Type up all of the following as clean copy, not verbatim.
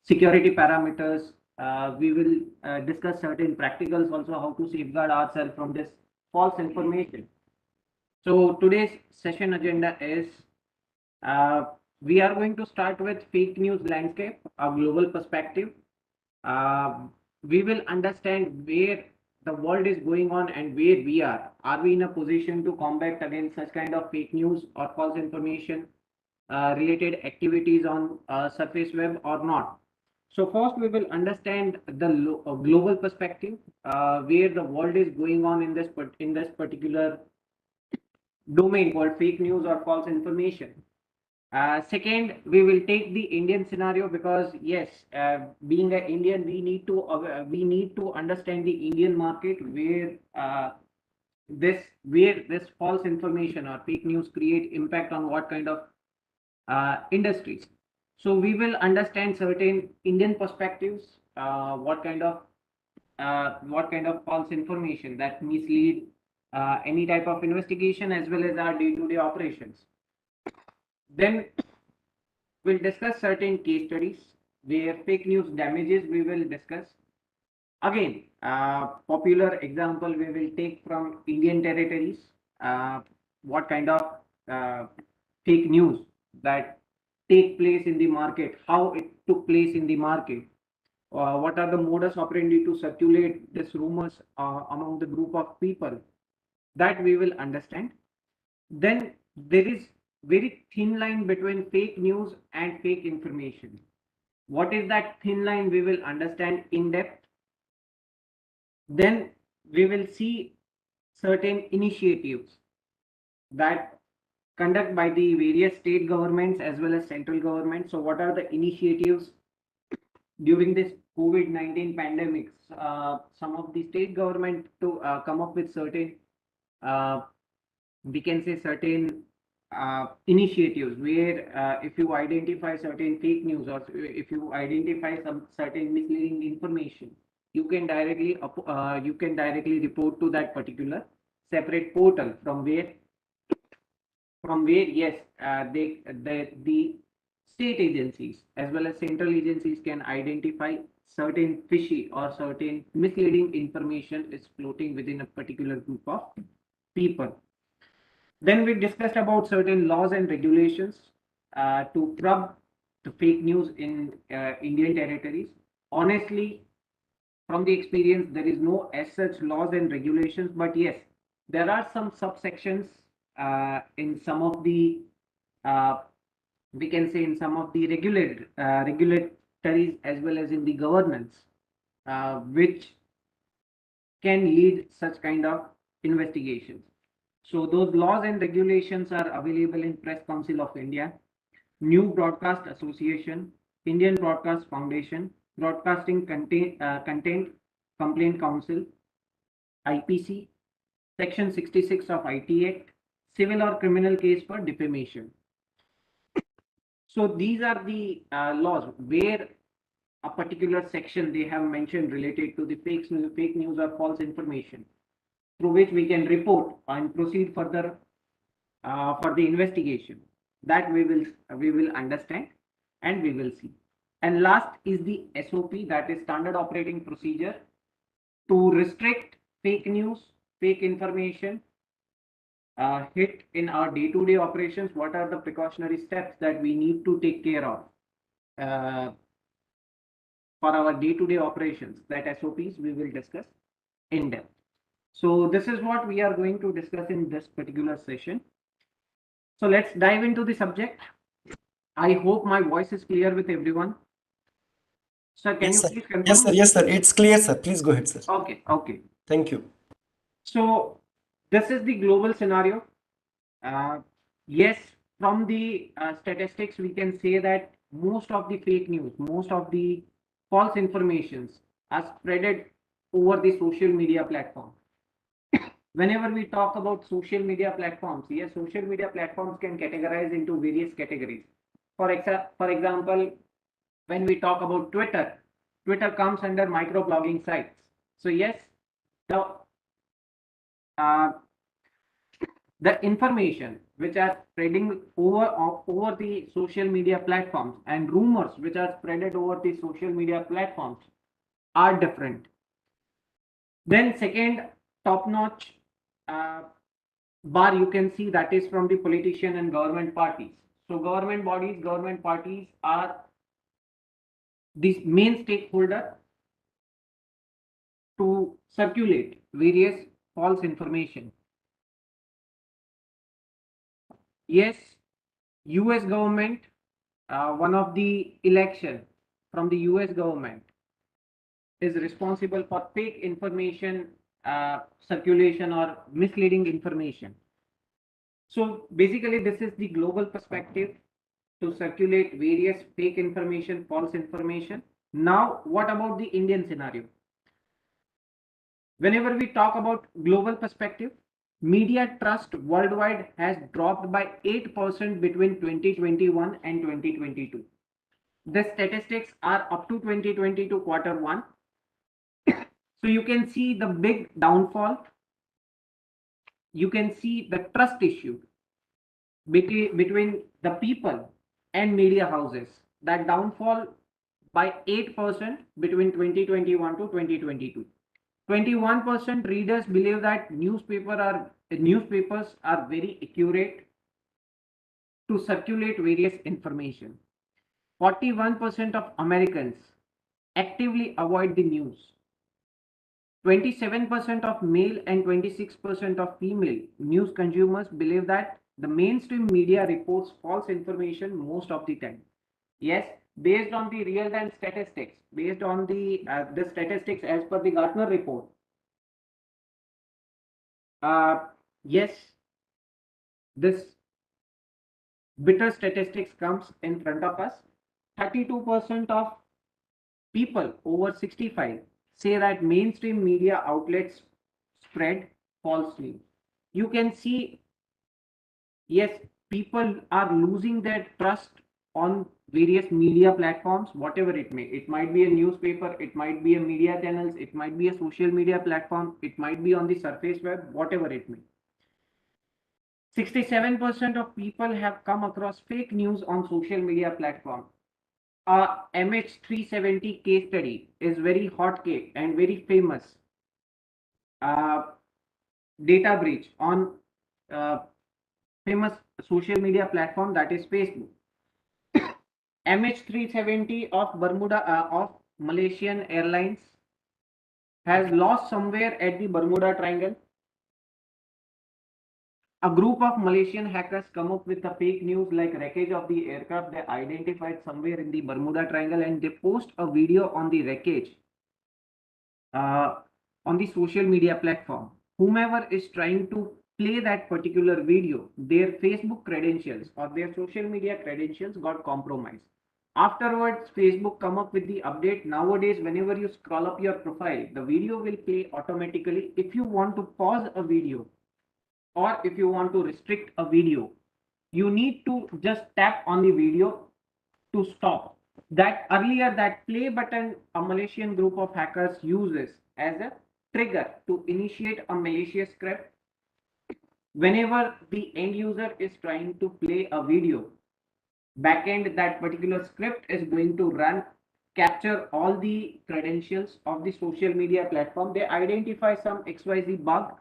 security parameters. We will discuss certain practicals also, how to safeguard ourselves from this false information. So today's session agenda is uh, we are going to start with fake news landscape, a global perspective. Uh, we will understand where the world is going on and where we are. Are we in a position to combat against such kind of fake news or false information related activities on surface web or not? So first we will understand the global perspective, where the world is going on in this particular domain called fake news or false information. Second, we will take the Indian scenario because yes, being an Indian, we need to understand the Indian market where this false information or fake news create impact on what kind of industries. So we will understand certain Indian perspectives, what kind of false information that mislead any type of investigation as well as our day-to-day operations. Then we'll discuss certain case studies where fake news damages we will discuss. Again, popular example we will take from Indian territories. What kind of uh, fake news that take place in the market, how it took place in the market, what are the modus operandi to circulate these rumors among the group of people, that we will understand. Then there is very thin line between fake news and fake information. What is that thin line? We will understand in depth. Then we will see certain initiatives that conduct by the various state governments as well as central government. So what are the initiatives during this COVID-19 pandemics? Some of the state government to come up with certain, uh, we can say certain initiatives where if you identify certain fake news or if you identify some certain misleading information, you can directly report to that particular separate portal from where yes, the state agencies as well as central agencies can identify certain fishy or certain misleading information is floating within a particular group of people. Then we discussed about certain laws and regulations to curb the fake news in Indian territories. Honestly, from the experience, there is no as such laws and regulations, but yes, there are some subsections in some of the uh, we can say in some of the regulatories as well as in the governance, which can lead such kind of investigations. So those laws and regulations are available in Press Council of India, New Broadcast Association, Indian Broadcast Foundation, Content Complaint Council, IPC, Section 66 of IT Act, civil or criminal case for defamation. So these are the laws where a particular section they have mentioned related to the fake news or false information, through which we can report and proceed further for the investigation. That we will understand and we will see. And last is the SOP, that is standard operating procedure, to restrict fake news, fake information hit in our day-to-day operations. What are the precautionary steps that we need to take care of uh, for our day-to-day operations? That SOPs we will discuss in depth. So this is what we are going to discuss in this particular session. So let's dive into the subject. I hope my voice is clear with everyone. Sir, can Yes, you sir. please Yes, confirm? sir. Yes, sir. It's clear, sir. Please go ahead, sir. Okay, okay. Thank you. So this is the global scenario. Uh, yes, from the statistics, we can say that most of the fake news, most of the false informations are spreaded over the social media platform. Whenever we talk about social media platforms, yes, social media platforms can categorize into various categories. For example, when we talk about Twitter, Twitter comes under microblogging sites. So yes, the uh, the information which are spreading over the social media platforms and rumors which are spreaded over the social media platforms are different. Then second top notch uh, bar you can see that is from the politician and government parties. So government bodies, government parties are the main stakeholder to circulate various false information. Yes, US government, one of the election from the US government is responsible for fake information circulation or misleading information. So basically, this is the global perspective to circulate various fake information, false information. Now, what about the Indian scenario? Whenever we talk about global perspective, media trust worldwide has dropped by 8% between 2021 and 2022. The statistics are up to 2022 quarter one. So you can see the big downfall. You can see the trust issue between the people and media houses. That downfall by 8% between 2021 to 2022. 21% readers believe that newspapers are very accurate to circulate various information. 41% of Americans actively avoid the news. 27% of male and 26% of female news consumers believe that the mainstream media reports false information most of the time. Yes, based on the real-time statistics, based on the statistics as per the Gartner report. Yes, this bitter statistics comes in front of us. 32% of people over 65 say that mainstream media outlets spread false news. You can see, yes, people are losing their trust on various media platforms, whatever it may. It might be a newspaper, it might be a media channels, it might be a social media platform, it might be on the surface web, whatever it may. 67% of people have come across fake news on social media platform. MH370 case study is very hot cake and very famous uh, data breach on uh, famous social media platform, that is Facebook. MH370 of Bermuda of Malaysian Airlines has lost somewhere at the Bermuda Triangle. A group of Malaysian hackers come up with a fake news like wreckage of the aircraft they identified somewhere in the Bermuda Triangle, and they post a video on the wreckage uh, on the social media platform. Whomever is trying to play that particular video, their Facebook credentials or their social media credentials got compromised. Afterwards, Facebook come up with the update. Nowadays, whenever you scroll up your profile, the video will play automatically. If you want to pause a video or if you want to restrict a video, you need to just tap on the video to stop. That earlier, that play button a Malaysian group of hackers uses as a trigger to initiate a malicious script. Whenever the end user is trying to play a video, backend that particular script is going to run, capture all the credentials of the social media platform. They identify some XYZ bug,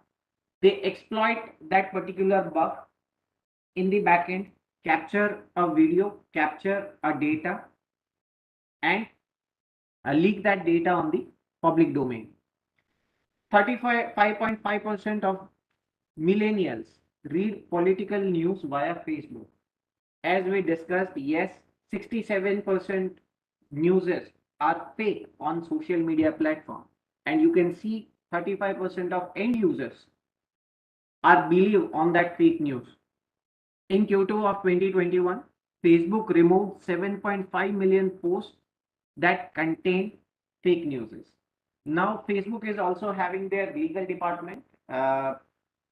they exploit that particular bug in the backend, capture a video, capture a data, and leak that data on the public domain. 35.5% of millennials read political news via Facebook. As we discussed, yes, 67% newses are fake on social media platform. And you can see 35% of end users are believe on that fake news. In Q2 of 2021, Facebook removed 7.5 million posts that contain fake news. Now, Facebook is also having their legal department.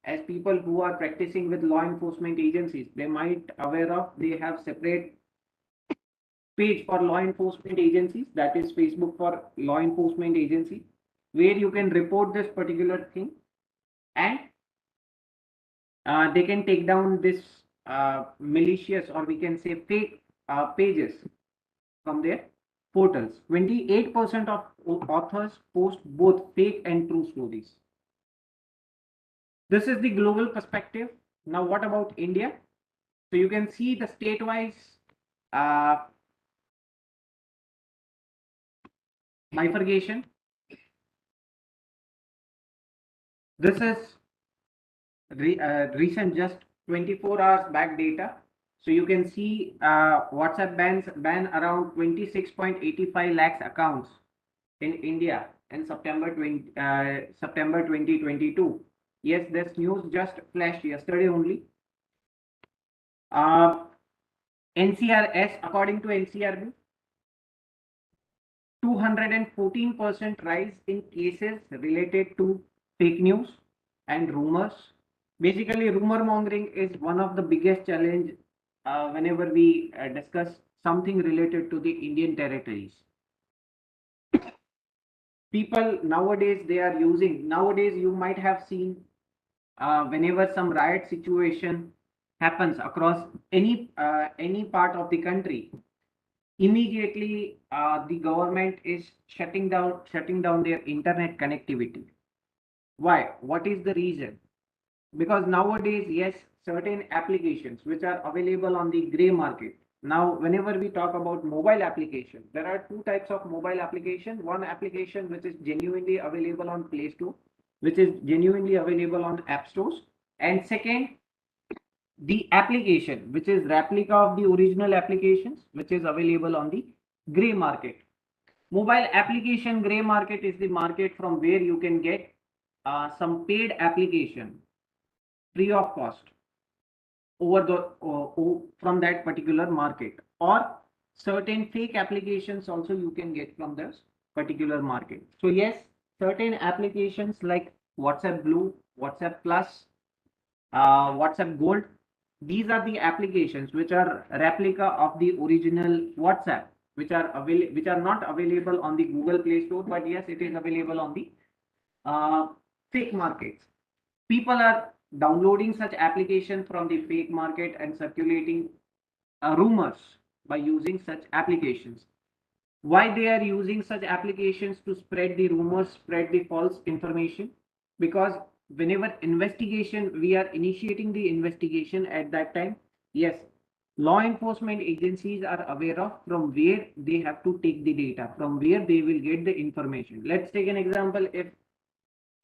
As people who are practicing with law enforcement agencies, they might aware of, they have separate page for law enforcement agencies, that is Facebook for law enforcement agency, where you can report this particular thing and they can take down this malicious, or we can say fake pages from their portals. 28% of authors post both fake and true stories. This is the global perspective. Now, what about India? So you can see the state-wise uh, bifurcation. This is recent, just 24 hours back data. So you can see WhatsApp ban around 26.85 lakhs accounts in India in September 2022. Yes, this news just flashed yesterday only. NCRS, according to NCRB, 214% rise in cases related to fake news and rumors. Basically, rumor mongering is one of the biggest challenge whenever we discuss something related to the Indian territories. People nowadays, they are using, nowadays you might have seen whenever some riot situation happens across any part of the country, immediately the government is shutting down their internet connectivity. Why? What is the reason? Because nowadays, yes, certain applications which are available on the gray market. Now, whenever we talk about mobile application, there are two types of mobile application. One application which is genuinely available on Play Store, which is genuinely available on app stores. And second, the application which is replica of the original applications, which is available on the gray market. Mobile application gray market is the market from where you can get some paid application free of cost over the from that particular market, or certain fake applications also you can get from this particular market. So yes, certain applications like WhatsApp Blue, WhatsApp Plus, WhatsApp Gold, these are the applications which are replica of the original WhatsApp, which are not available on the Google Play Store, but yes, it is available on the fake markets. People are downloading such application from the fake market and circulating rumors by using such applications. Why they are using such applications? To spread the rumors, spread the false information. Because whenever investigation, we are initiating the investigation at that time, yes, law enforcement agencies are aware of from where they have to take the data, from where they will get the information. Let's take an example. If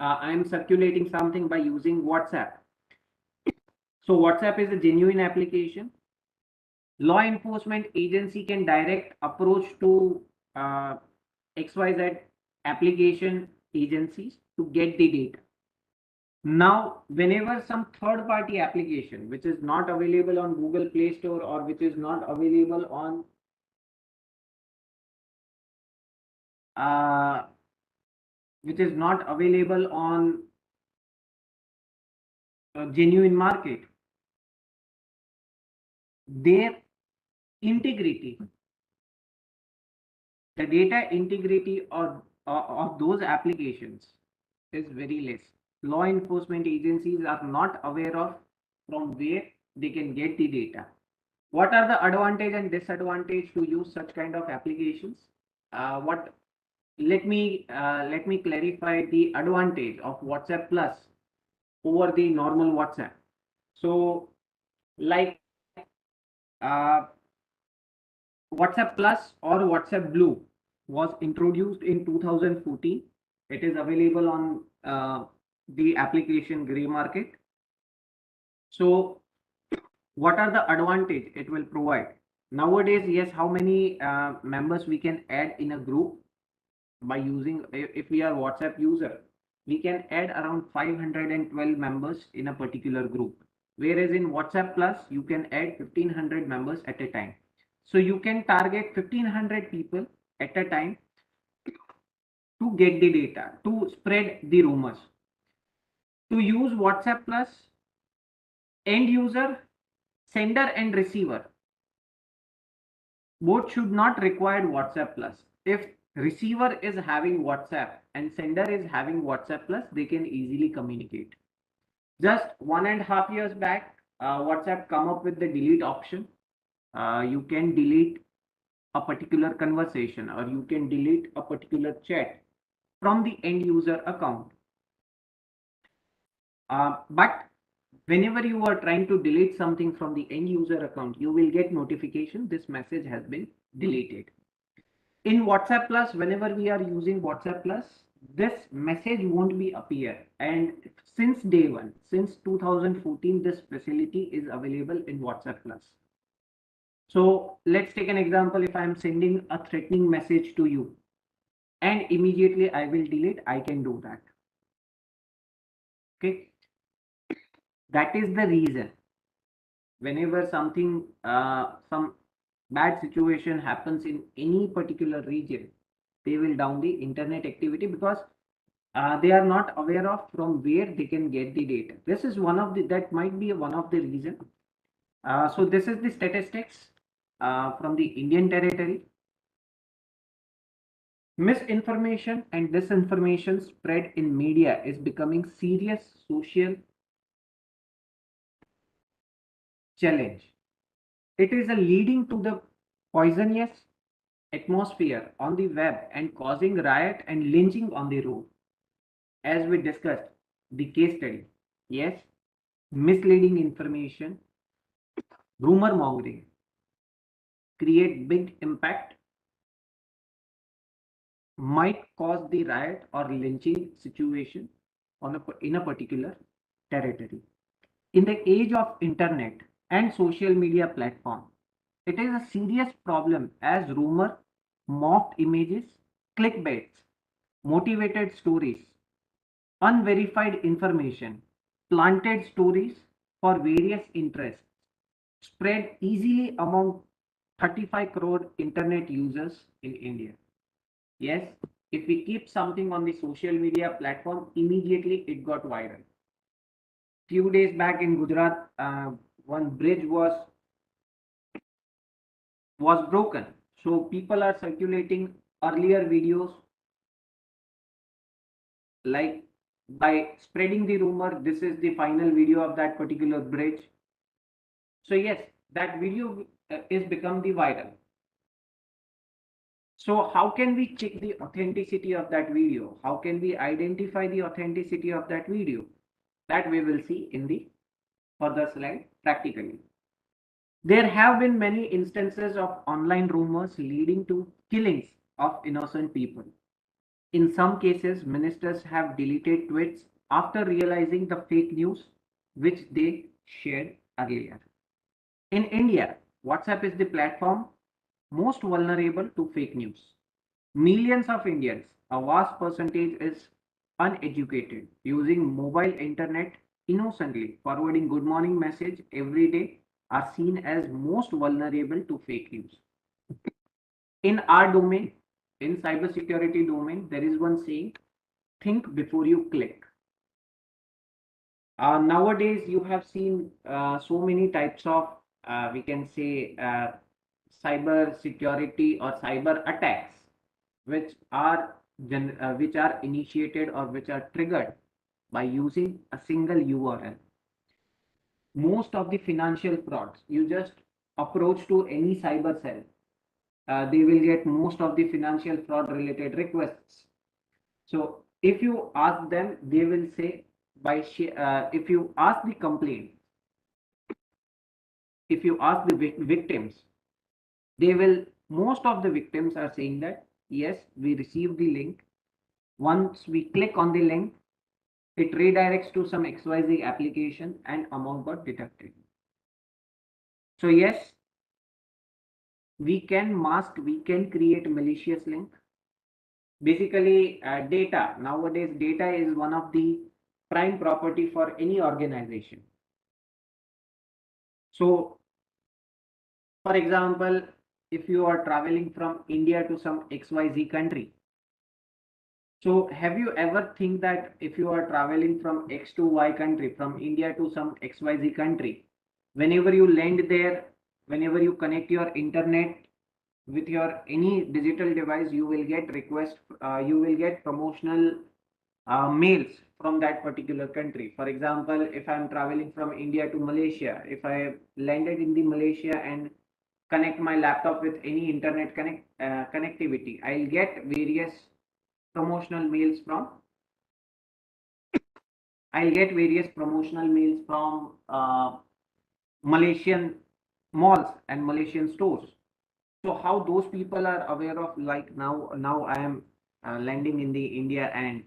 I am circulating something by using WhatsApp, so WhatsApp is a genuine application. Law enforcement agency can direct approach to uh, XYZ application agencies to get the data. Now, whenever some third party application which is not available on Google Play Store, or which is not available on uh, genuine market, their integrity, the data integrity of those applications is very less. Law enforcement agencies are not aware of from where they can get the data. What are the advantage and disadvantage to use such kind of applications? What let me clarify the advantage of WhatsApp Plus over the normal WhatsApp. So, like uh, WhatsApp Plus or WhatsApp Blue was introduced in 2014. It is available on the application gray market. So, what are the advantage it will provide? Nowadays, yes, how many members we can add in a group by using, if we are WhatsApp user, we can add around 512 members in a particular group. Whereas in WhatsApp Plus, you can add 1500 members at a time. So you can target 1500 people at a time to get the data, to spread the rumors. To use WhatsApp Plus, end user, sender and receiver both should not require WhatsApp Plus. If receiver is having WhatsApp and sender is having WhatsApp Plus, they can easily communicate. Just 1.5 years back, WhatsApp come up with the delete option. You can delete a particular conversation or you can delete a particular chat from the end user account. But whenever you are trying to delete something from the end user account, you will get notification this message has been deleted. In WhatsApp Plus, whenever we are using WhatsApp Plus, this message won't be appear. And since day one, since 2014, this facility is available in WhatsApp Plus. So let's take an example. If I'm sending a threatening message to you and immediately I will delete, I can do that. Okay. That is the reason whenever something, some bad situation happens in any particular region, they will down the internet activity because they are not aware of from where they can get the data. This is one of the, that might be one of the reason. So this is the statistics from the Indian territory. Misinformation and disinformation spread in media is becoming serious social challenge. It is a leading to the poisonous atmosphere on the web and causing riot and lynching on the road. As we discussed, the case study. Yes, misleading information, rumor mongering create big impact, might cause the riot or lynching situation on in a particular territory. In the age of internet and social media platform, it is a serious problem as rumor, mocked images, clickbaits, motivated stories, unverified information, planted stories for various interests spread easily among 35 crore internet users in India. Yes, if we keep something on the social media platform, immediately it got viral. Few days back in Gujarat, one bridge was broken. So people are circulating earlier videos like by spreading the rumor, this is the final video of that particular bridge. So yes, that video is become the viral. So how can we check the authenticity of that video? How can we identify the authenticity of that video? That we will see in the further slide practically. There have been many instances of online rumors leading to killings of innocent people. In some cases, ministers have deleted tweets after realizing the fake news which they shared earlier. In India, WhatsApp is the platform most vulnerable to fake news. Millions of Indians, a vast percentage, is uneducated, using mobile internet innocently, forwarding good morning message every day are seen as most vulnerable to fake news. In our domain, in cybersecurity domain, there is one saying, think before you click. Nowadays, you have seen so many types of, we can say, cyber security or cyber attacks, which are which are initiated or which are triggered by using a single URL. Most of the financial frauds, you just approach to any cyber cell, they will get most of the financial fraud related requests. So if you ask them, they will say if you ask the complaint, if you ask the victims, they will, most of the victims are saying that, yes, we received the link. Once we click on the link, it redirects to some XYZ application and amount got deducted. So yes, we can mask, we can create malicious link. Basically, data, nowadays data is one of the prime property for any organization. So for example, if you are traveling from India to some XYZ country, so have you ever think that if you are traveling from X to Y country, from India to some XYZ country, whenever you land there, whenever you connect your internet with your any digital device, you will get request, you will get promotional mails from that particular country. For example, if I'm traveling from India to Malaysia, if I landed in the Malaysia and connect my laptop with any internet connectivity, I'll get various promotional mails from Malaysian malls and Malaysian stores. So how those people are aware of, like, now I am landing in the India and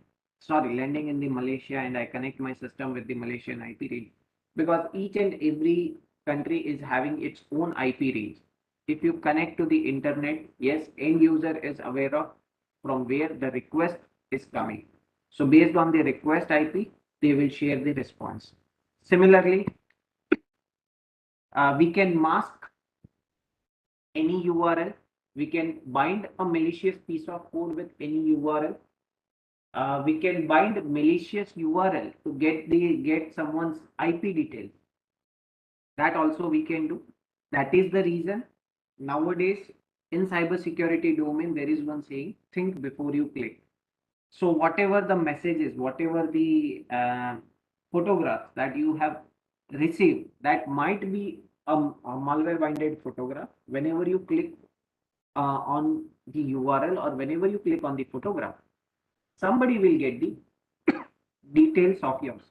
landing in the Malaysia, and I connect my system with the Malaysian IP range, because each and every country is having its own IP range. If you connect to the internet, yes, end user is aware of from where the request is coming. So based on the request IP, they will share the response. Similarly, we can mask any URL. We can bind a malicious piece of code with any URL. We can bind malicious URL to get someone's IP details. That also we can do. That is the reason nowadays in cybersecurity domain there is one saying: think before you click. So whatever the messages, whatever the photographs that you have received, that might be a malware binded photograph. Whenever you click on the URL, or whenever you click on the photograph, somebody will get the details of yours.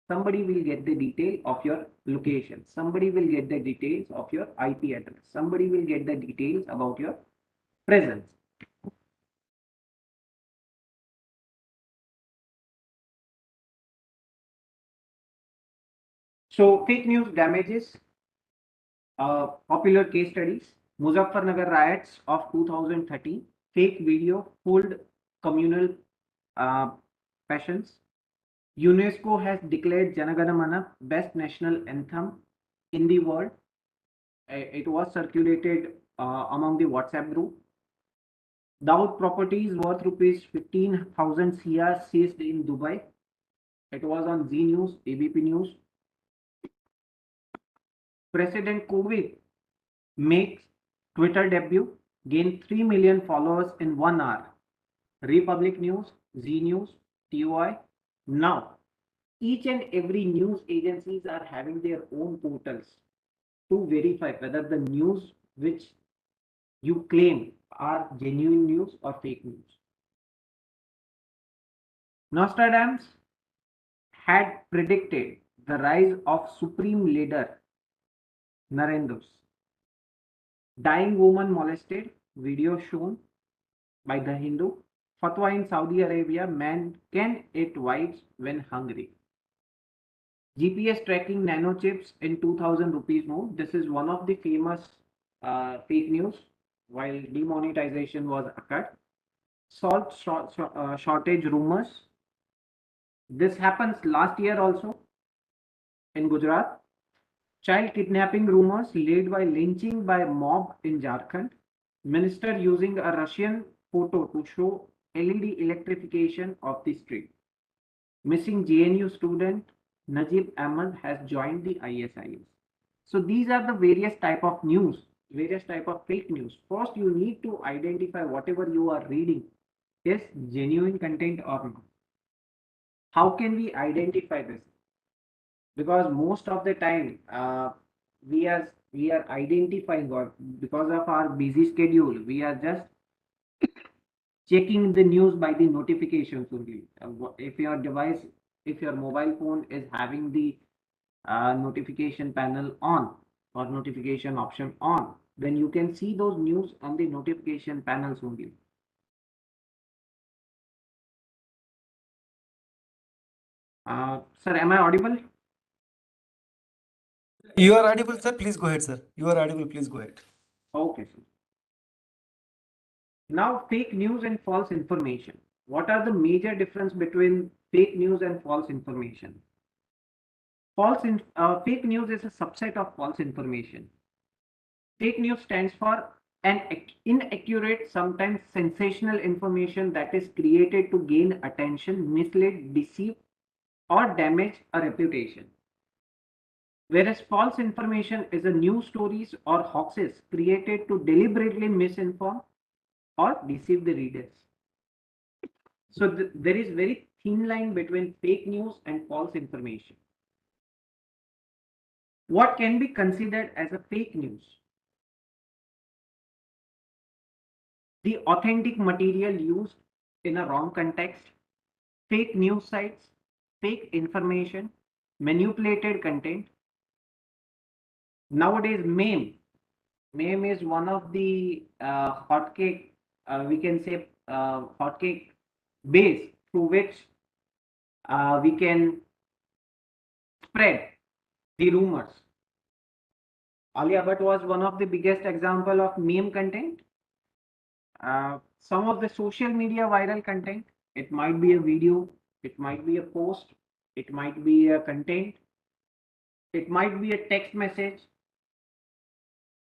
Somebody will get the detail of your location. Somebody will get the details of your IP address. Somebody will get the details about your presence. So fake news damages. Popular case studies: Muzaffarnagar riots of 2013, fake video fooled communal uh, passions. UNESCO has declared Janagana Mana best national anthem in the world. It was circulated among the WhatsApp group. Dawood properties worth rupees 15,000 CR seized in Dubai. It was on Z News, ABP News. President COVID makes Twitter debut, gained 3 million followers in 1 hour. Republic News, Z News, TOI. Now, each and every news agencies are having their own portals to verify whether the news which you claim are genuine news or fake news. Nostradamus had predicted the rise of supreme leader Narendra. Dying woman molested, video shown by the Hindu. Fatwa in Saudi Arabia: man can eat wives when hungry. GPS tracking nanochips in 2000 rupees note. This is one of the famous fake news while demonetization was occurred. Salt shortage rumors. This happens last year also in Gujarat. Child kidnapping rumors led by lynching by mob in Jharkhand. Minister using a Russian photo to show LED electrification of the street. Missing JNU student Najib Ahmed has joined the ISIS. So these are the various type of news, various type of fake news. First, you need to identify whatever you are reading is genuine content or not. How can we identify this? Because most of the time we are identifying, or because of our busy schedule, we are just checking the news by the notifications only. If your device, if your mobile phone is having the notification panel on or notification option on, then you can see those news on the notification panels only. Sir, am I audible? You are audible, sir. Please go ahead, sir. You are audible. Please go ahead. Okay, sir. Now, fake news and false information. What are the major difference between fake news and false information? Fake news is a subset of false information. Fake news stands for an inaccurate, sometimes sensational information that is created to gain attention, mislead, deceive, or damage a reputation. Whereas false information is a news stories or hoaxes created to deliberately misinform or deceive the readers. So there is very thin line between fake news and false information. What can be considered as a fake news? The authentic material used in a wrong context, fake news sites, fake information, manipulated content. Nowadays, meme is one of the hotcake, we can say hotcake base through which we can spread the rumors. Alia Bhatt was one of the biggest example of meme content. Some of the social media viral content, it might be a video, it might be a post, it might be a content, it might be a text message,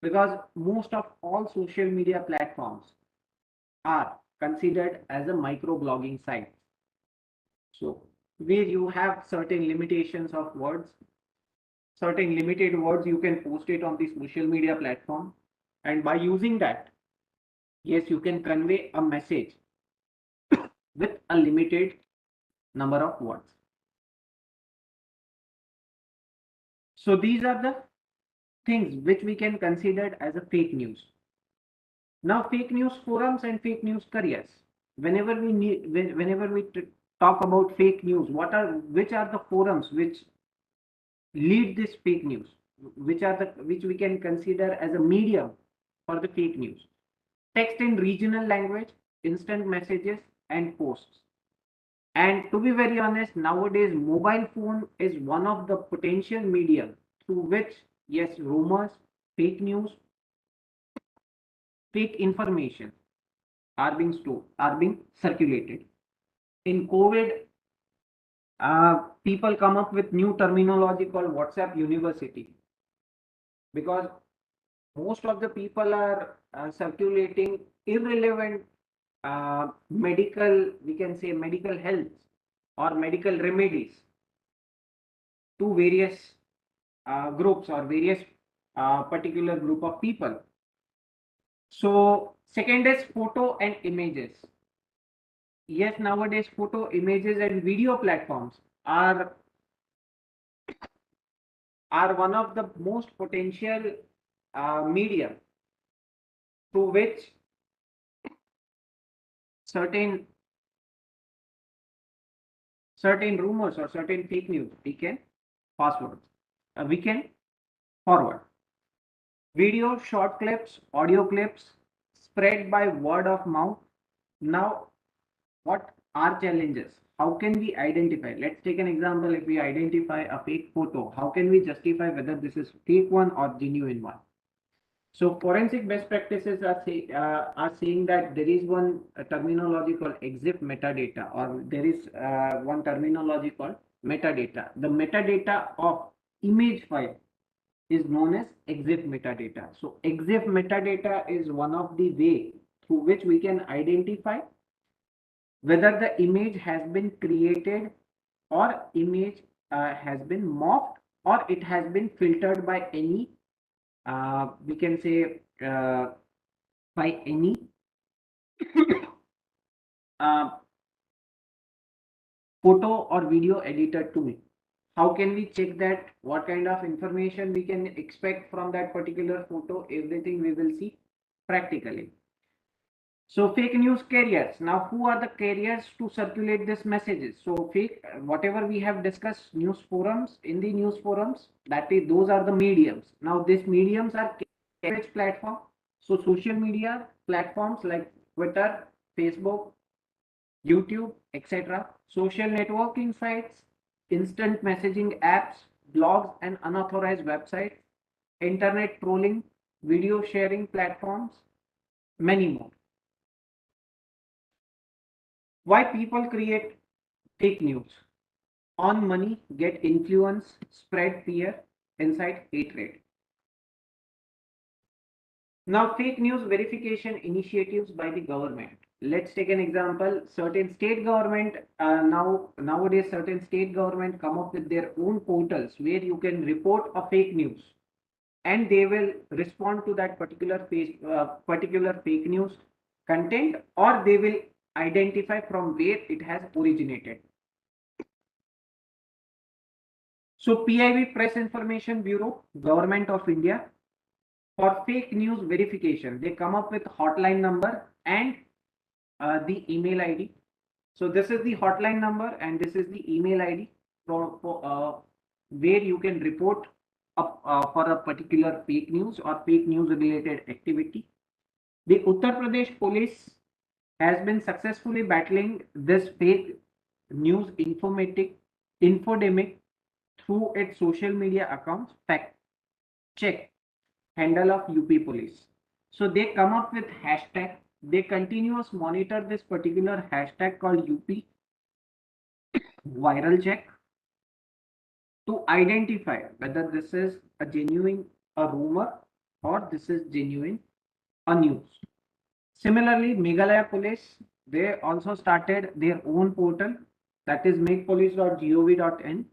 because most of all social media platforms are considered as a microblogging site. So where you have certain limitations of words, certain limited words, you can post it on the social media platform. And by using that, yes, you can convey a message with a limited number of words. So these are the things which we can consider as a fake news. Now, fake news forums and fake news careers. Whenever we talk about fake news, which are the forums which lead this fake news? Which we can consider as a medium for the fake news? Text in regional language, instant messages, and posts. And to be very honest, nowadays mobile phone is one of the potential medium through which, yes, rumors, fake news, fake information are being stored, are being circulated. In COVID, people come up with new terminology called WhatsApp University, because most of the people are circulating irrelevant medical, we can say medical health or medical remedies to various groups or various particular group of people. So second is photo and images. Yes, nowadays photo, images, and video platforms are one of the most potential medium through which certain rumors or certain fake news we can password, we can forward. Video, short clips, audio clips spread by word of mouth. Now, what are challenges? How can we identify? Let's take an example. If we identify a fake photo, how can we justify whether this is fake one or genuine one? So forensic best practices are saying that there is one terminology called exif metadata, or there is one terminology called metadata. The metadata of image file is known as exif metadata. So exif metadata is one of the way through which we can identify whether the image has been created or image has been morphed or it has been filtered by any, we can say, by any uh, photo or video editor tool. How can we check that? What kind of information we can expect from that particular photo? Everything we will see practically. So fake news carriers. Now, who are the carriers to circulate these messages? So fake, whatever we have discussed, news forums, in the news forums, that is, those are the mediums. Now, these mediums are carriage platform. So social media platforms like Twitter, Facebook, YouTube, etc. Social networking sites, instant messaging apps, blogs and unauthorized websites, internet trolling, video sharing platforms, many more. Why people create fake news? Earn money, get influence, spread fear, incite hatred. Now, fake news verification initiatives by the government. Let's take an example. Certain state government nowadays certain state government come up with their own portals where you can report a fake news, and they will respond to that particular fake news content, or they will identify from where it has originated. So PIB, Press Information Bureau, Government of India, for fake news verification, they come up with hotline number and the email ID. So this is the hotline number and this is the email ID where you can report for a particular fake news or fake news related activity. The Uttar Pradesh police has been successfully battling this fake news infodemic through its social media accounts, fact check handle of UP police. So they come up with hashtag. They continuous monitor this particular hashtag called UP viral check to identify whether this is a genuine a rumor or this is genuine a news. Similarly, Meghalaya police they also started their own portal that is makepolice.gov.in.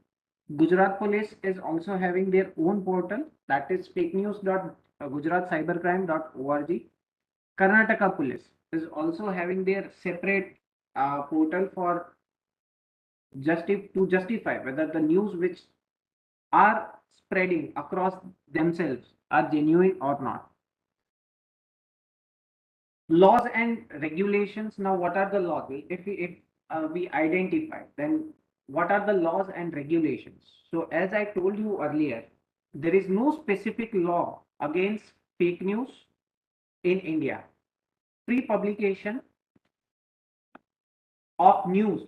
Gujarat police is also having their own portal that is fakenews.gujaratcybercrime.org. Karnataka police is also having their separate portal for to justify whether the news which are spreading across themselves are genuine or not. Laws and regulations. Now, what are the laws? If we identify, then what are the laws and regulations? So, as I told you earlier, there is no specific law against fake news in India. Free publication of news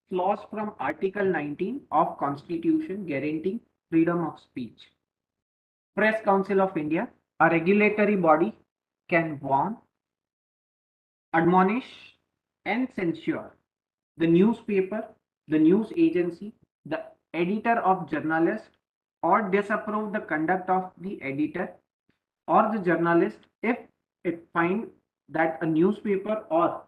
flows from Article 19 of Constitution guaranteeing freedom of speech. Press Council of India, a regulatory body, can warn, admonish, and censure the newspaper, the news agency, the editor of journalist, or disapprove the conduct of the editor or the journalist if it find that a newspaper or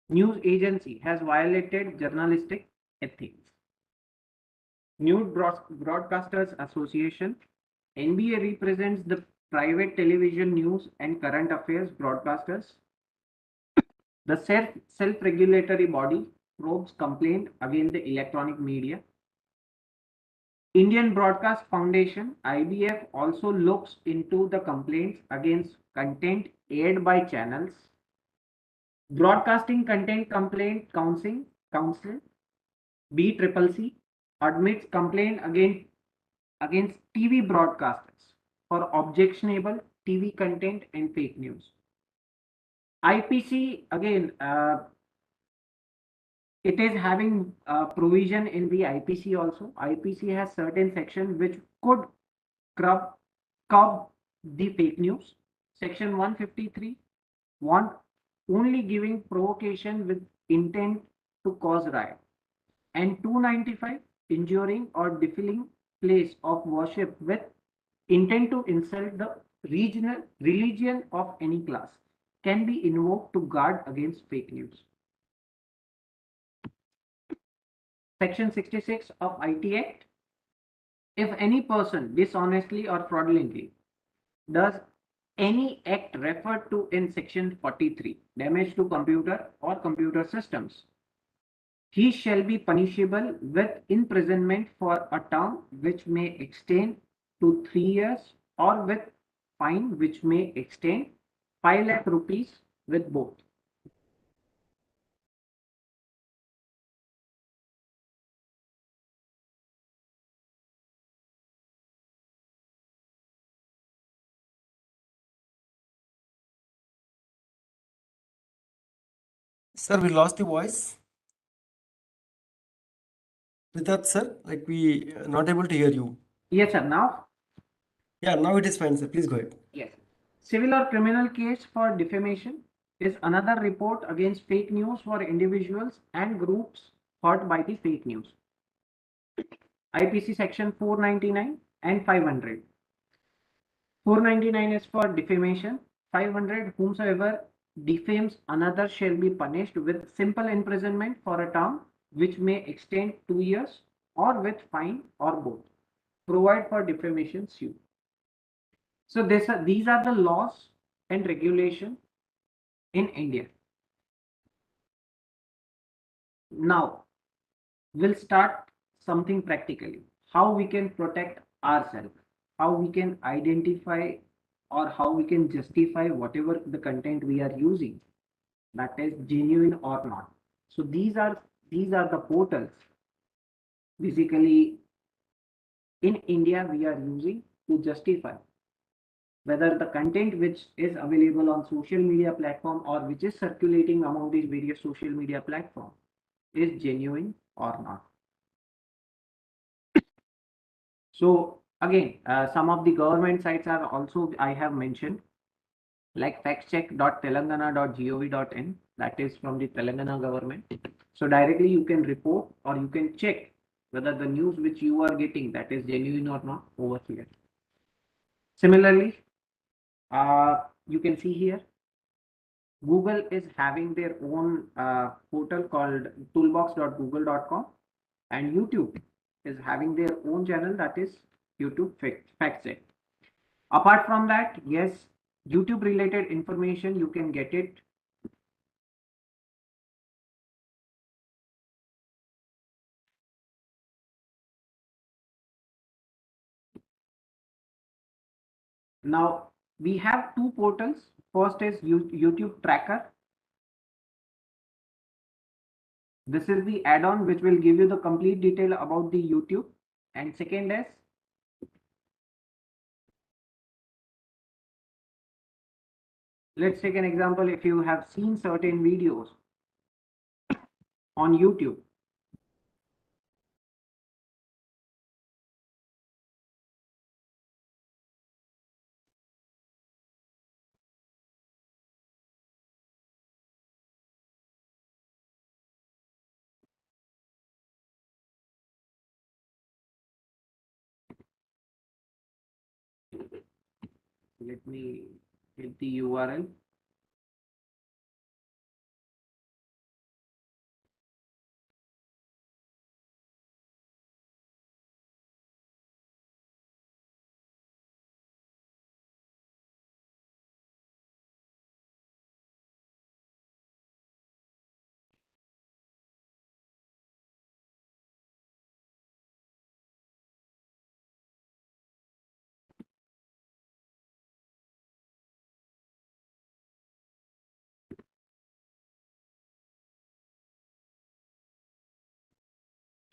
news agency has violated journalistic ethics. News Broadcasters Association, NBA represents the private television news and current affairs broadcasters. The self-regulatory body probes complaint against the electronic media. Indian Broadcast Foundation (IBF) also looks into the complaints against content aired by channels. Broadcasting Content Complaint Council BCCC admits complaint against TV broadcasters for objectionable TV content and fake news. IPC again, it is having provision in the IPC also. IPC has certain sections which could curb the fake news. Section 153 want only giving provocation with intent to cause riot, and 295 injuring or defiling place of worship with intent to insult the regional religion of any class can be invoked to guard against fake news. Section 66 of IT Act. If any person dishonestly or fraudulently does any act referred to in section 43, damage to computer or computer systems, he shall be punishable with imprisonment for a term which may extend to 3 years or with fine which may extend 5 lakh rupees with both. Sir, we lost the voice. With that, sir, like we not able to hear you. Yes, sir. Now, Yeah, now it is fine, sir. Please go ahead. yes. Civil or criminal case for defamation is another report against fake news for individuals and groups hurt by the fake news. IPC section 499 and 500. 499 is for defamation. 500, whomsoever defames another shall be punished with simple imprisonment for a term which may extend 2 years or with fine or both. Provide for defamation suit. So these are the laws and regulation in India. Now we'll start something practically. How we can protect ourselves, how we can identify or how we can justify whatever the content we are using, that is genuine or not. So these are the portals basically in India we are using to justify whether the content which is available on social media platform or which is circulating among these various social media platforms is genuine or not. So again, some of the government sites are also I have mentioned, like factcheck.telangana.gov.in, that is from the Telangana government. So directly you can report or you can check whether the news which you are getting that is genuine or not over here. Similarly, you can see here Google is having their own portal called toolbox.google.com, and YouTube is having their own channel that is YouTube Fact Check. Apart from that, yes, YouTube related information you can get it now. We have two portals. First is YouTube Tracker. This is the add-on which will give you the complete detail about the YouTube. And second is, let's take an example. If you have seen certain videos on YouTube, let me hit the URL.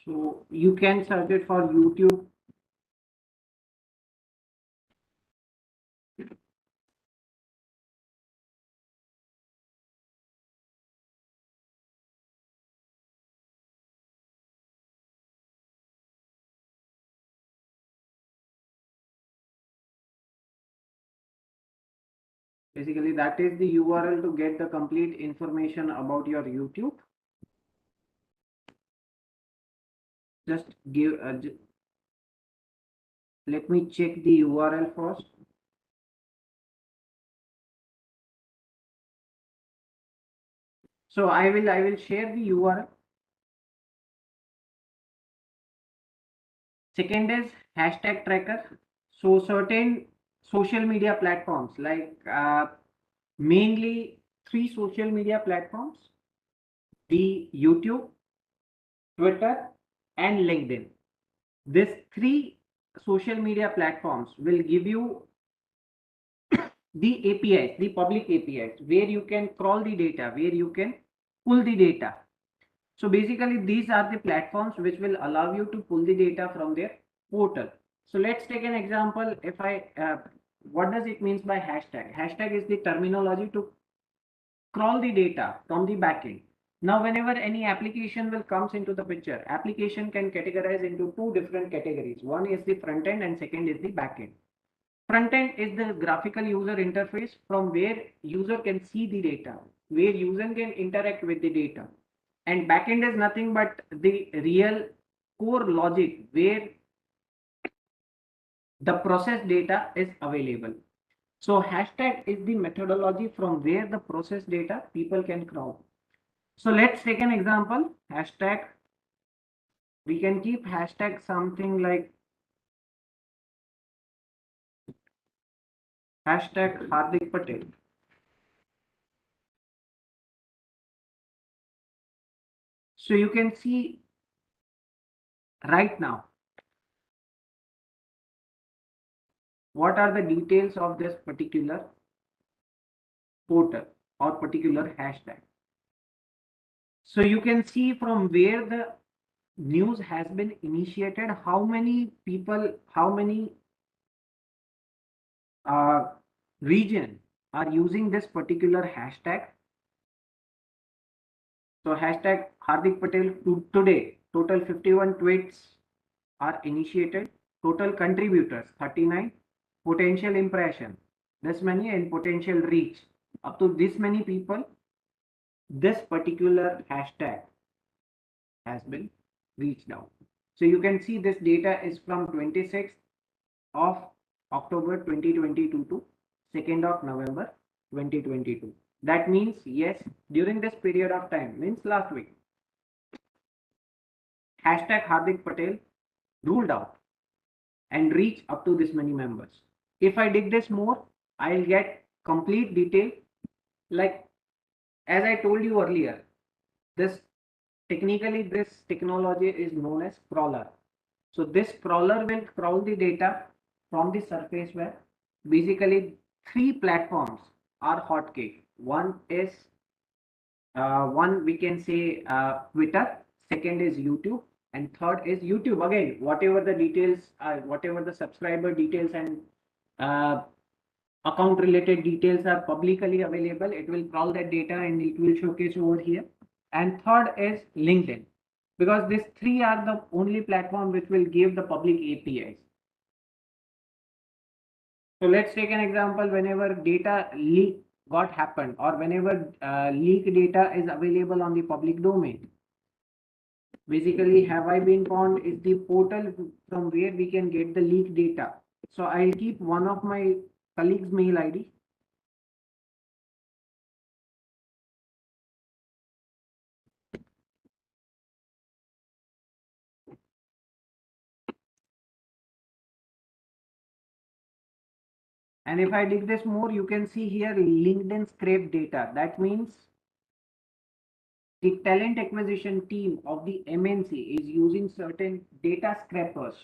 So you can search it for YouTube. Basically, that is the URL to get the complete information about your YouTube. Just give, let me check the URL first. So I will share the URL. Second is hashtag tracker. So certain social media platforms like mainly three social media platforms: the YouTube, Twitter, and LinkedIn. These three social media platforms will give you the APIs, the public APIs, where you can crawl the data, where you can pull the data. So basically, these are the platforms which will allow you to pull the data from their portal. So let's take an example. If what does it means by hashtag? Hashtag is the terminology to crawl the data from the backend. Now, whenever any application will comes into the picture, application can categorize into two different categories. One is the front end and second is the backend. Front end is the graphical user interface from where user can see the data, where user can interact with the data. And backend is nothing but the real core logic where the process data is available. So hashtag is the methodology from where the process data people can crawl. So let's take an example. Hashtag, we can keep hashtag something like hashtag Hardik Patel. So you can see right now what are the details of this particular portal or particular hashtag. So you can see from where the news has been initiated, how many people, how many uh, region are using this particular hashtag. So hashtag Hardik Patel today, total 51 tweets are initiated, total contributors 39, potential impression this many, and potential reach up to this many people. This particular hashtag has been reached out. So you can see this data is from 26th of October 2022 to 2nd of November 2022. That means, yes, during this period of time, means last week, hashtag Hardik Patel ruled out and reach up to this many members. If I dig this more, I'll get complete detail. Like, as I told you earlier, this technically this technology is known as crawler. So this crawler will crawl the data from the surface web. Basically, three platforms are hotcake. One is one we can say Twitter, second is YouTube, and third is YouTube. Again, whatever the details, whatever the subscriber details and uh, account related details are publicly available, it will crawl that data and it will showcase over here. And third is LinkedIn, because these three are the only platform which will give the public APIs. So let's take an example. Whenever data leak got happened, or whenever leak data is available on the public domain, basically have I been found is the portal from where we can get the leak data. So I'll keep one of my colleagues' mail ID. And if I dig this more, you can see here LinkedIn scrape data. That means the talent acquisition team of the MNC is using certain data scrapers.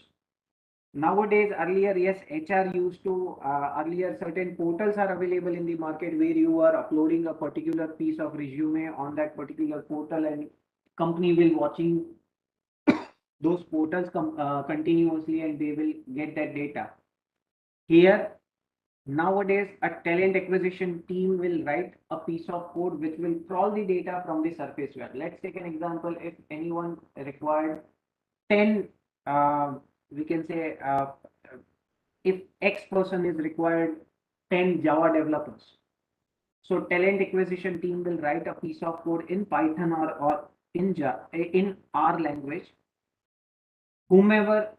Nowadays, earlier, yes, HR used to, earlier certain portals are available in the market where you are uploading a particular piece of resume on that particular portal, and company will watching those portals continuously and they will get that data. Here, nowadays, a talent acquisition team will write a piece of code which will crawl the data from the surface web. Let's take an example. If anyone required 10, we can say, if X person is required 10 Java developers. So talent acquisition team will write a piece of code in Python or in R language. Whomever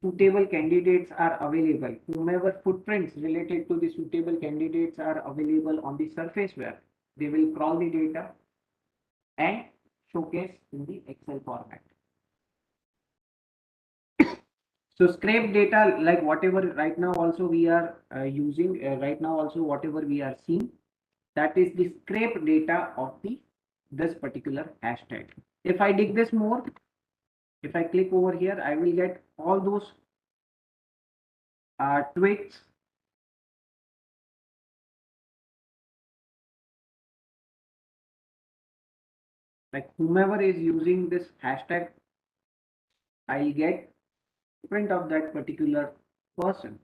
suitable candidates are available, whomever footprints related to the suitable candidates are available on the surface web, they will crawl the data and showcase in the Excel format. So scrape data, like whatever right now also we are using, right now also whatever we are seeing, that is the scrape data of the this particular hashtag. If I dig this more, if I click over here, I will get all those tweets like whomever is using this hashtag, I'll get print of that particular person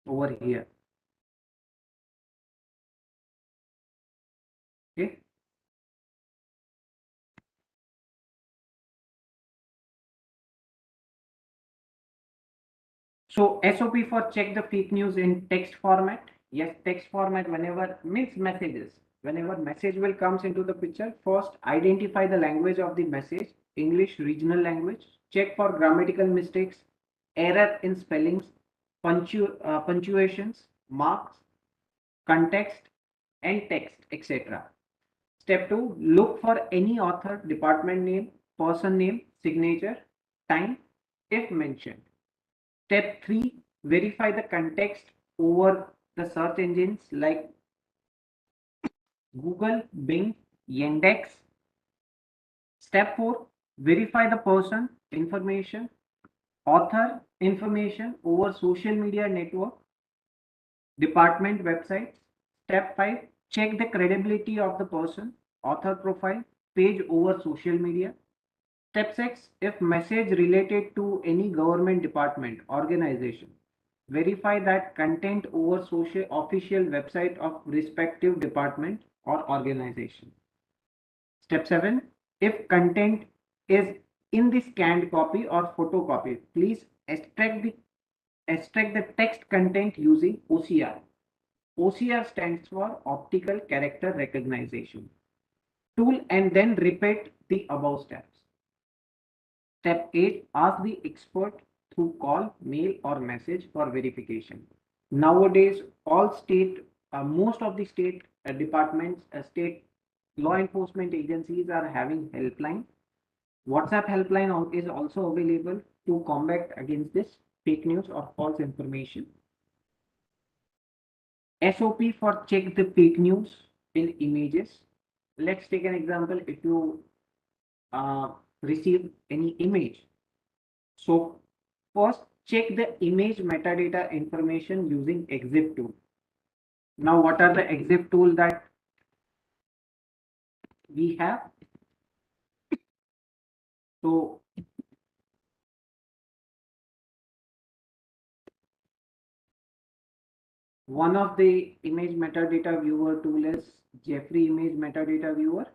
over here. Okay. So SOP for check the fake news in text format. Yes, text format whenever means messages. Whenever message will comes into the picture, first identify the language of the message, English regional language, check for grammatical mistakes, error in spellings, punctuations, marks, context, and text, etc. Step 2, look for any author, department name, person name, signature, time, if mentioned. Step 3, verify the context over the search engines like Google, Bing, Yandex, Step 4, verify the person information, author information over social media network, department websites. Step 5, check the credibility of the person, author profile, page over social media. Step 6, if message related to any government department, organization, verify that content over social official website of respective department or organization. Step 7, if content is in the scanned copy or photocopy, please extract the text content using OCR. OCR stands for optical character recognition tool, and then repeat the above steps. Step 8, ask the expert through call, mail or message for verification. Nowadays, most of the state departments, state law enforcement agencies are having helpline. WhatsApp helpline is also available to combat against this fake news or false information. SOP for check the fake news in images. Let's take an example. If you receive any image, so first check the image metadata information using EXIF tool. Now, what are the EXIF tool that we have? So one of the image metadata viewer tool is Jeffrey image metadata viewer.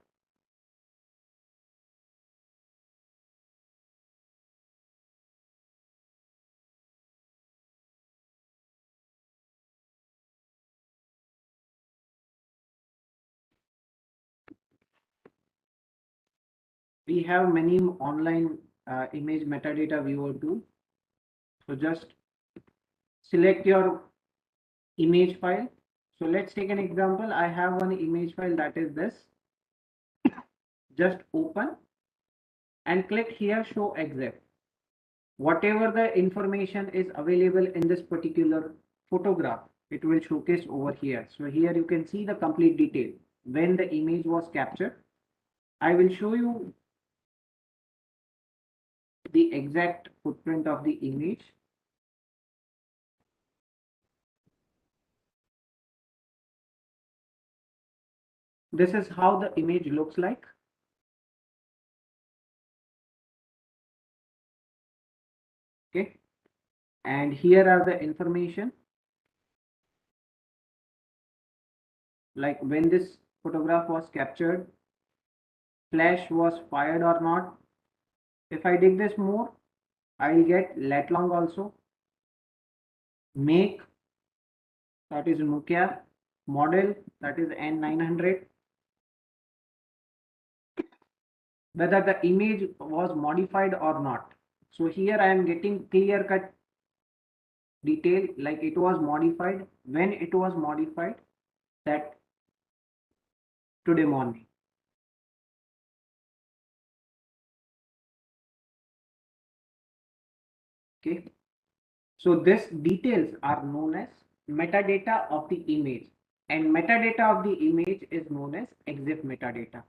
We have many online image metadata viewer tool. So just select your image file. So let's take an example. I have one image file that is this. Just open and click here, show EXIF. Whatever the information is available in this particular photograph, it will showcase over here. So here you can see the complete detail when the image was captured. I will show you the exact footprint of the image. This is how the image looks like. Okay. And here are the information, like when this photograph was captured, flash was fired or not. If I dig this more, I'll get lat long also. Make, that is Nokia. Model, that is N900. Whether the image was modified or not. So here I am getting clear cut detail, like it was modified, when it was modified, that today morning. Okay. So this details are known as metadata of the image, and metadata of the image is known as EXIF metadata.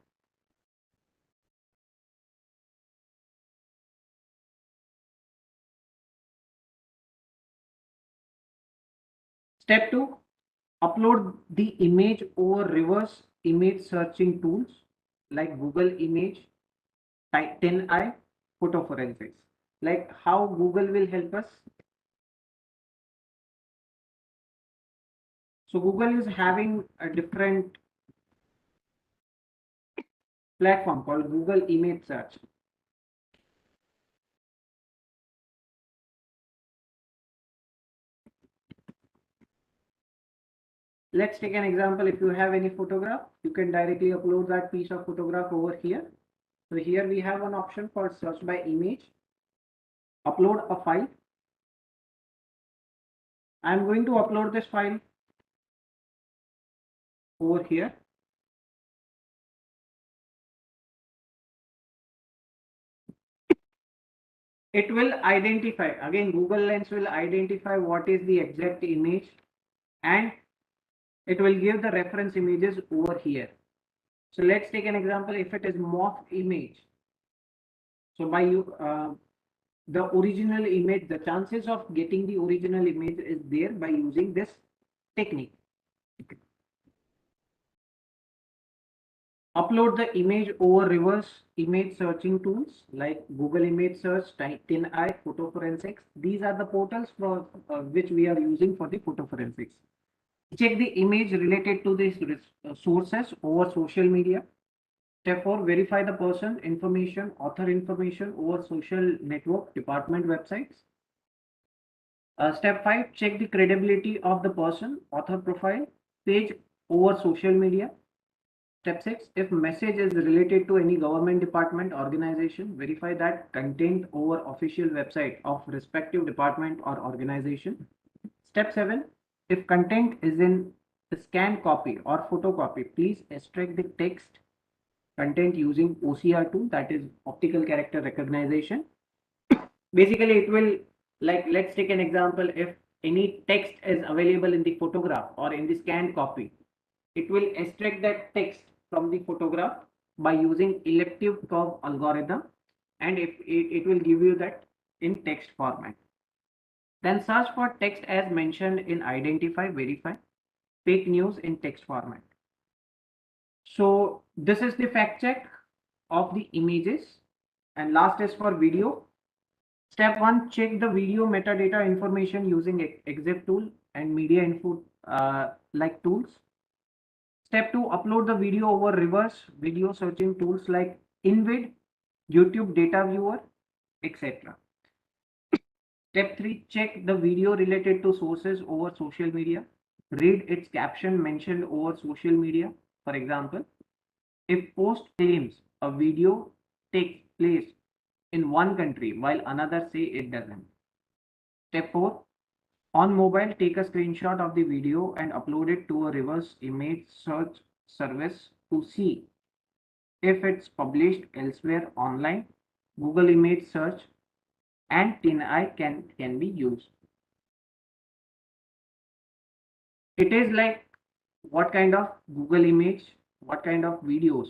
Step 2, upload the image over reverse image searching tools like Google Image, TinEye, photo forensics. Like how Google will help us. So Google is having a different platform called Google Image Search. Let's take an example. If you have any photograph, you can directly upload that piece of photograph over here. So here we have an option called search by image. Upload a file. I'm going to upload this file over here. It will identify, again, Google Lens will identify what is the exact image, and it will give the reference images over here. So let's take an example. If it is mock image, So by the original image, the chances of getting the original image is there by using this technique. Upload the image over reverse image searching tools like Google Image Search, TinEye, Photo Forensics. These are the portals for which we are using for the photo forensics. Check the image related to these sources over social media. Step 4, verify the person information, author information over social network department websites. Step 5, check the credibility of the person, author profile, page over social media. Step 6, if message is related to any government department organization, verify that content over official website of respective department or organization. Step 7, if content is in scanned copy or photocopy, please extract the text content using OCR tool, that is optical character recognition. Basically, it will, like, let's take an example. If any text is available in the photograph or in the scanned copy, it will extract that text from the photograph by using elliptic curve algorithm, and if it will give you that in text format. Then search for text as mentioned in identify, verify, fake news in text format. So this is the fact check of the images. And last is for video. Step 1, check the video metadata information using EXIF tool and media info like tools. Step 2, upload the video over reverse video searching tools like InVid, YouTube Data Viewer, etc. Step 3, check the video related to sources over social media. Read its caption mentioned over social media. For example, if post claims a video takes place in one country while another say it doesn't. Step 4, on mobile, take a screenshot of the video and upload it to a reverse image search service to see if it's published elsewhere online. Google Image Search and TinEye can be used. It is like what kind of Google image, what kind of videos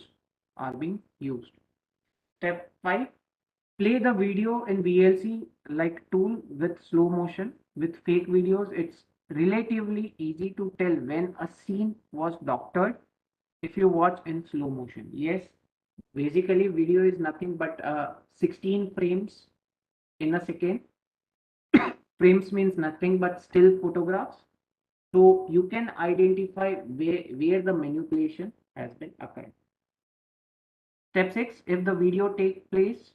are being used. Step 5, play the video in VLC like tool with slow motion. With fake videos, it's relatively easy to tell when a scene was doctored if you watch in slow motion. Yes, basically video is nothing but 16 frames in a second. Frames means nothing but still photographs. So you can identify where the manipulation has been occurred. Step 6, if the video takes place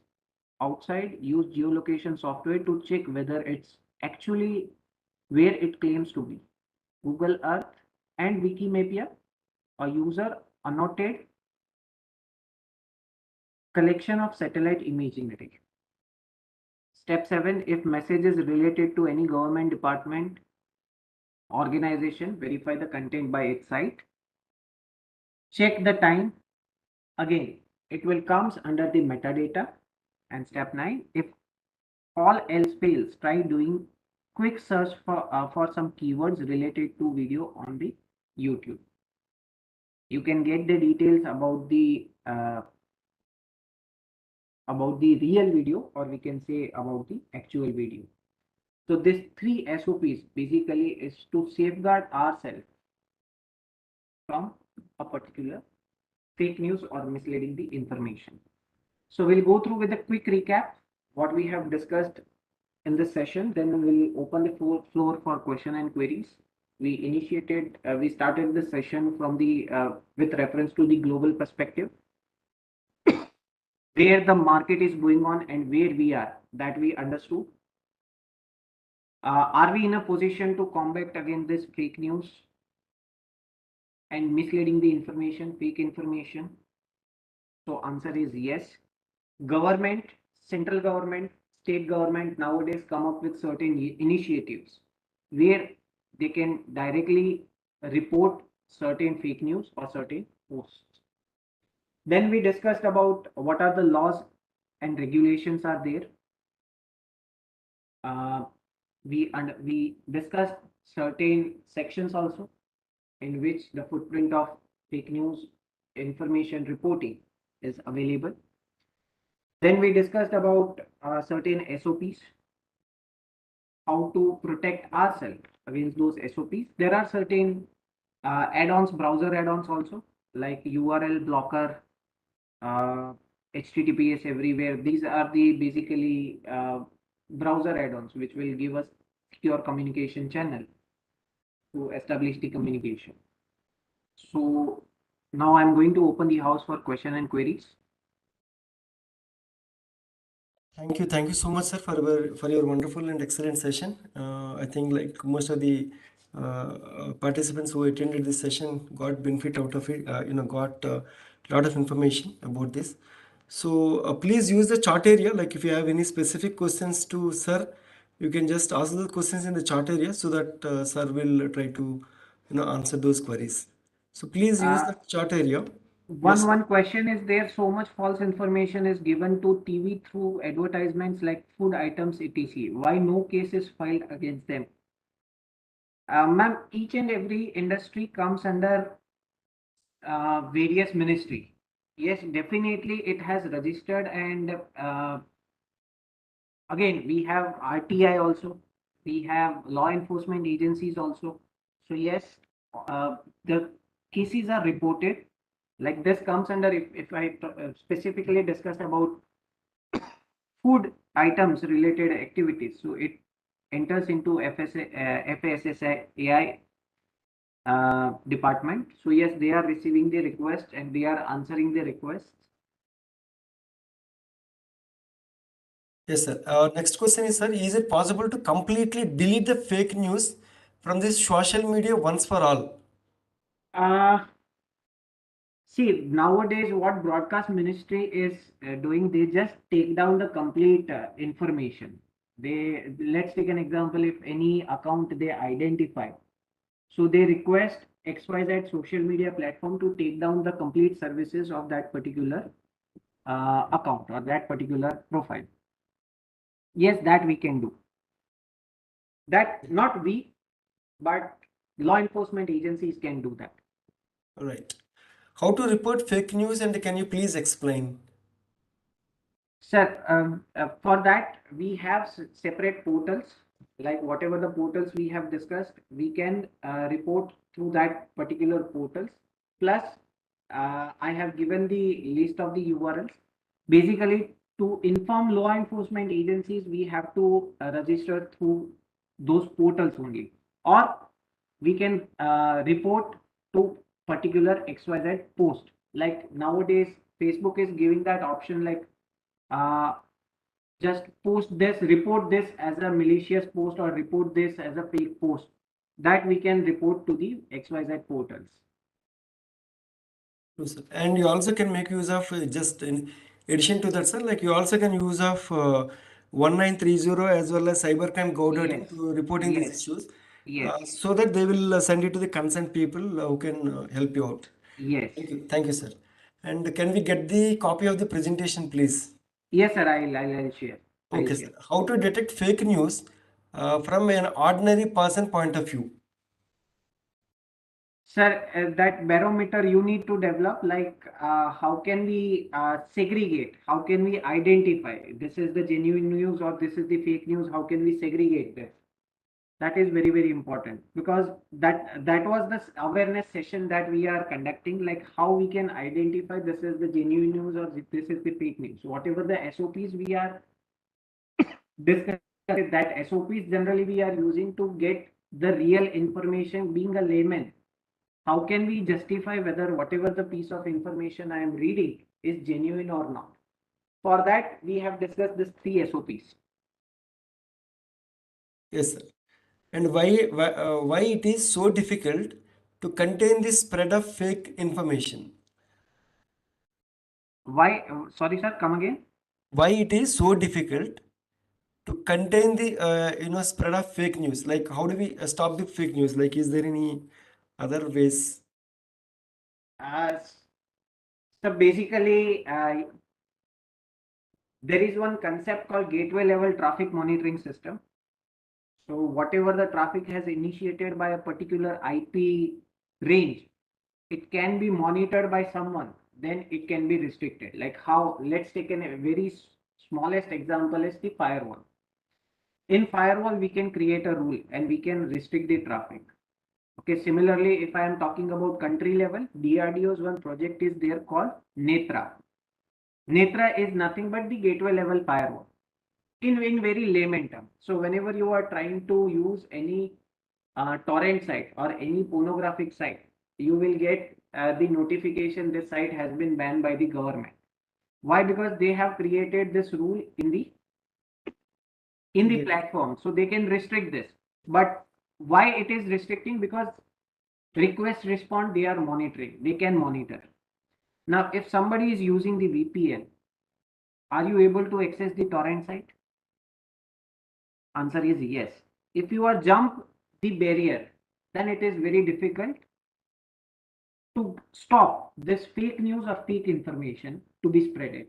outside, use geolocation software to check whether it's actually where it claims to be. Google Earth and Wikimedia, a user annotated collection of satellite imagery. Step 7, if message is related to any government department, organization, verify the content by its site. Check the time. Again, it will comes under the metadata. And step 9, if all else fails, try doing quick search for some keywords related to video on the YouTube. You can get the details about the real video, or we can say about the actual video. So this 3 SOPs basically is to safeguard ourselves from a particular fake news or misleading the information. So we'll go through with a quick recap what we have discussed in this session. Then we'll open the floor for question and queries. We started this session from the with reference to the global perspective, where the market is going on and where we are, that we understood. Are we in a position to combat against this fake news and misleading the information, fake information? So answer is yes. Government, central government, state government nowadays come up with certain initiatives where they can directly report certain fake news or certain posts. Then we discussed about what are the laws and regulations are there. We discussed certain sections also in which the footprint of fake news information reporting is available. Then we discussed about certain SOPs, how to protect ourselves against those SOPs. There are certain add-ons, browser add-ons also, like URL blocker, uh, HTTPS everywhere. These are the basically browser add-ons which will give us secure communication channel to establish the communication. So now I'm going to open the house for question and queries. Thank you so much, sir, for your wonderful and excellent session. I think like most of the participants who attended this session got benefit out of it. Got a lot of information about this. So please use the chat area. Like if you have any specific questions to sir, you can just ask the questions in the chat area so that sir will try to answer those queries. So please use Uh, the chat area. Yes, one sir. one question is there so much false information is given to TV through advertisements like food items etc. Why no case is filed against them? Ma'am, each and every industry comes under various ministry. Yes, definitely it has registered and again we have RTI also, we have law enforcement agencies also. So yes, the cases are reported. Like this comes under if I specifically discuss about food items related activities, so it enters into FASSAI department. So yes, they are receiving the request and they are answering the requests. Yes, sir. Next question is, sir, is it possible to completely delete the fake news from this social media once for all? Uh, See, nowadays, what broadcast ministry is doing, they just take down the complete information. They let's take an example. If any account they identify, so they request XYZ social media platform to take down the complete services of that particular account or that particular profile. Yes, that we can do. That not we, but law enforcement agencies can do that. All right. How to report fake news and can you please explain? Sir, for that, we have separate portals, like whatever the portals we have discussed, we can report through that particular portals. Plus, I have given the list of the URLs. Basically, to inform law enforcement agencies, we have to register through those portals only. Or we can report to particular XYZ post. Like nowadays, Facebook is giving that option like uh, just post this, report this as a malicious post or report this as a fake post that we can report to the XYZ portals. True, sir. And you also can make use of just in addition to that, sir, like you also can use of 1930 as well as cybercrime go.in Yes, to reporting these yes, issues yes, so that they will send it to the concerned people who can help you out. yes. Thank you, sir. And can we get the copy of the presentation, please? Yes, sir, I'll share. I'll Okay, share. sir. How to detect fake news from an ordinary person point of view? Sir, that barometer you need to develop, like how can we segregate? How can we identify this is the genuine news or this is the fake news? How can we segregate this? That is very very important because that was the awareness session that we are conducting, like how we can identify this is the genuine news or this is the fake news. So whatever the SOPs we are discussing, that SOPs generally we are using to get the real information. Being a layman, how can we justify whether whatever the piece of information I am reading is genuine or not? For that we have discussed this three SOPs. Yes, sir. And why it is so difficult to contain the spread of fake information? Why? Sorry sir, come again. Why it is so difficult to contain the spread of fake news? Like how do we stop the fake news? Like is there any other ways? uh, So basically, there is one concept called gateway level traffic monitoring system. So whatever the traffic has initiated by a particular IP range, it can be monitored by someone. then it can be restricted. Like how, let's take a very smallest example is the firewall. In firewall, we can create a rule and we can restrict the traffic. Okay, similarly, if I am talking about country level, DRDO's one project is there called Netra. Netra is nothing but the gateway level firewall in very layman term. So whenever you are trying to use any torrent site or any pornographic site, you will get the notification this site has been banned by the government. Why? Because they have created this rule in the Yes. platform, so they can restrict this. But why it is restricting? Because request respond, they are monitoring, they can monitor. Now, if somebody is using the VPN, are you able to access the torrent site? Answer is yes. If you are jump the barrier, then it is very difficult to stop this fake news or fake information to be spreaded.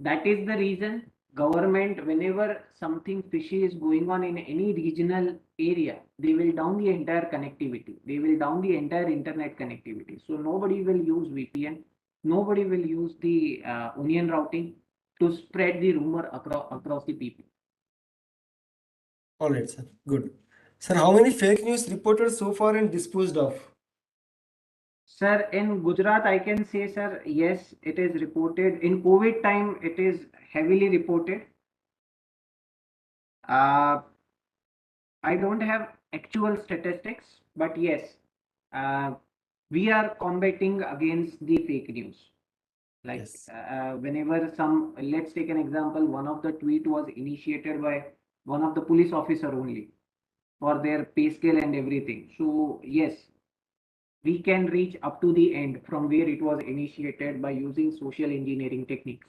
That is the reason government, whenever something fishy is going on in any regional area, they will down the entire connectivity. They will down the entire internet connectivity. So nobody will use VPN. Nobody will use the onion routing to spread the rumor across the people. All right, sir. Good. Sir, how many fake news reported so far and disposed of? Sir, in Gujarat, I can say, sir, yes, it is reported. In COVID time, it is heavily reported. Uh, I don't have actual statistics, but yes, uh, we are combating against the fake news. Like Yes. whenever some, let's take an example, one of the tweet was initiated by one of the police officer only for their pay scale and everything. So yes, we can reach up to the end from where it was initiated by using social engineering techniques.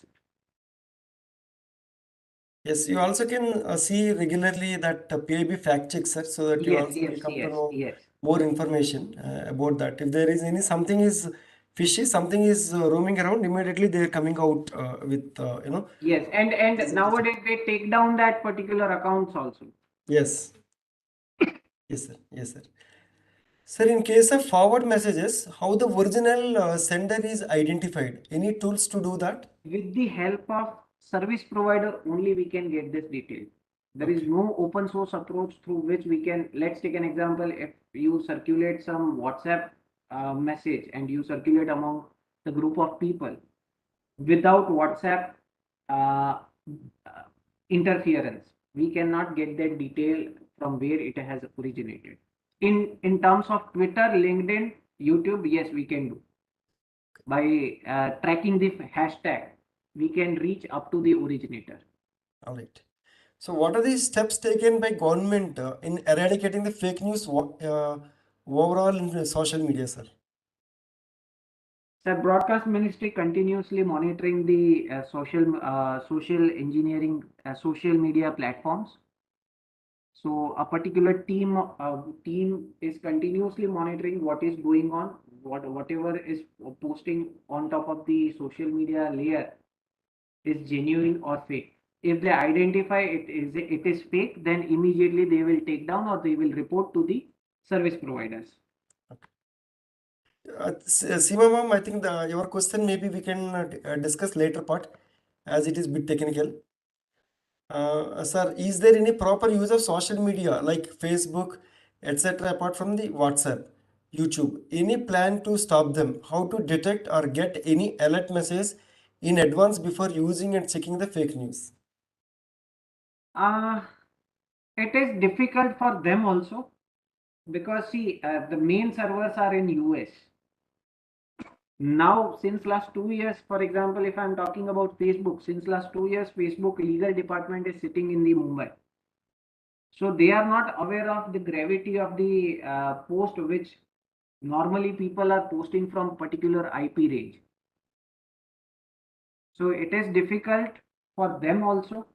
Yes, you also can see regularly that PIB fact checks, sir, so that you Yes, also will yes, come to yes, know yes. more information about that. If there is any something is fishy, something is roaming around, immediately they are coming out with Yes, and presentation. nowadays they take down that particular accounts also. Yes, yes, sir. Yes, sir. Sir, in case of forward messages, how the original sender is identified? Any tools to do that? With the help of service provider only we can get this detail. There is Okay. no open source approach through which we can, let's take an example, if you circulate some WhatsApp message and you circulate among the group of people without WhatsApp uh, uh, interference, we cannot get that detail from where it has originated. In terms of Twitter, LinkedIn, YouTube, yes, we can do. By tracking the hashtag, we can reach up to the originator. All right. So, what are the steps taken by government in eradicating the fake news overall in social media, sir? The broadcast ministry continuously monitoring the social engineering social media platforms. So a particular team is continuously monitoring what is going on, whatever is posting on top of the social media layer is genuine or fake. If they identify it is fake, then immediately they will take down or they will report to the service providers. Seema ma'am, I think your question maybe we can discuss later part as it is bit technical. Sir, is there any proper use of social media like Facebook, etc., apart from the WhatsApp, YouTube? Any plan to stop them? How to detect or get any alert message in advance before using and checking the fake news? Uh, it is difficult for them also because see, the main servers are in US. Now, since last 2 years, for example, if I'm talking about Facebook, since last 2 years, Facebook legal department is sitting in the Mumbai. So they are not aware of the gravity of the post which normally people are posting from particular IP range. So it is difficult for them also.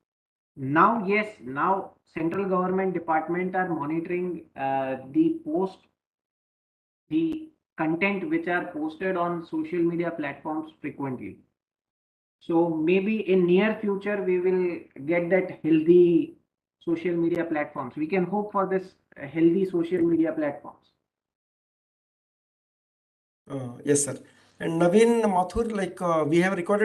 Now, yes, now central government department are monitoring the post, the content which are posted on social media platforms frequently. So maybe in near future we will get that healthy social media platforms. We can hope for this healthy social media platforms. Yes, sir. And Naveen Mathur, like we have recorded